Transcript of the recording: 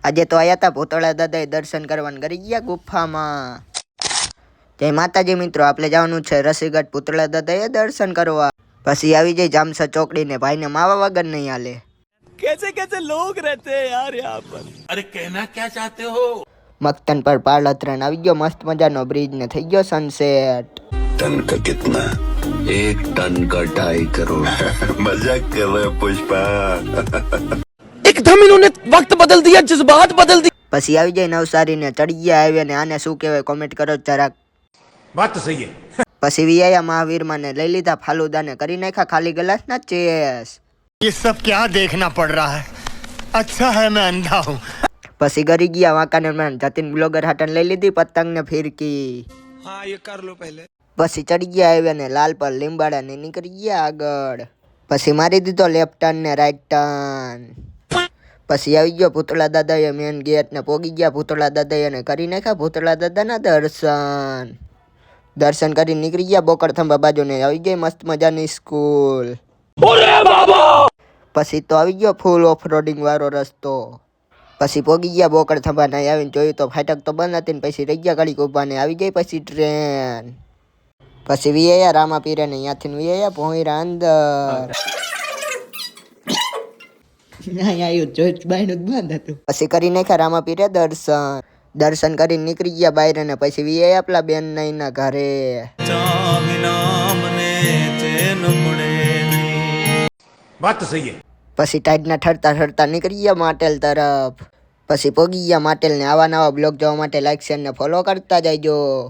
આજે તો આયા તા ભૂતળા દાદાએ દર્શન કરવાને કરી ગયા ગુફામાં. જય માતાજી મિત્રો, આપણે જવાનું છે રસીગઢ ભૂતળા દાદાએ દર્શન કરવા. પછી આવી જાય જામસર ચોકડી ને ભાઈને માવા વગર નહીં હાલે. कैसे कैसे लोग रहते हैं यार यहाँ पर। अरे कहना क्या चाहते हो। મક્તન પર પાળત્રણ આવી ગયો, મસ્ત મજાનો બ્રિજ ને થઈ ગયો સનસેટ. टन का कितना? 1 टन का 2.5 करोड़। मजाक कर रहे हैं पुष्पा। एकदम इन्होंने वक्त बदल दिया, जज्बात बदल दिया। પછી આવી જાય નવસારી ને ચડી ગયા હાઈવે ને. આને શું કહેવાય કોમેન્ટ કરો જરાક. बात तो सही है। પછી વિયા મહાવીર માં ને લઈ લીધા ફાલુદા ને કરી નાખ્યા ખાલી ગ્લાસ ના ચેસ. ये सब क्या देखना पड़ रहा है? अच्छा है मैं अंधा हूँ। પછી ગરી ગયા વાંકાનેર જતીન બ્લોગર હાટન લઈ લીધી પતંગ ને ફિરકી. हाँ ये कर लो पहले। પછી ચડી ગયા હાઈવે ને લાલ પર લીંબાડા ને નીકળી ગયા આગળ. પછી મારી દીધો લેફ્ટ ટર્ન ને રાઈટ ટર્ન. પછી આવી ગયો ભૂતળા દાદાએ મેન ગેટ ને પોગી ગયા ભૂતળા દાદાએ ને કરી નાખ્યા ભૂતળા દાદાના દર્શન. દર્શન કરી નીકળી ગયા બોકડ થંભા બાજુ ને આવી ગઈ મસ્ત મજાની સ્કૂલ. પછી તો આવી ગયો ફૂલ ઓફ રોડિંગ વાળો રસ્તો. પછી પોગી ગયા બોકડ થંભા ને આવીને જોયું તો ફાટક તો બંધ હતી ને પછી રહી ગયા ઘડીક ઉભા ને આવી ગઈ પછી ટ્રેન. પછી વિયા રામાપીરે ને ત્યાંથી વિયા પહોંચ્યા અંદર. પછી કરી નાખ્યા રામાપીરે દર્શન. દર્શન કરી નીકળી ગયા બહાર ને પછી વિયા આપલા બેન ના ઘરે. बात तो सही है। પછી ટાઈડ ના ઠરતા ઠરતા નીકળી ગયા માટેલ તરફ. પછી પોગી ગયા માટેલ ને આવા નવા બ્લોગ જોવા માટે લાઈક શેર ને ફોલો કરતા જાયજો.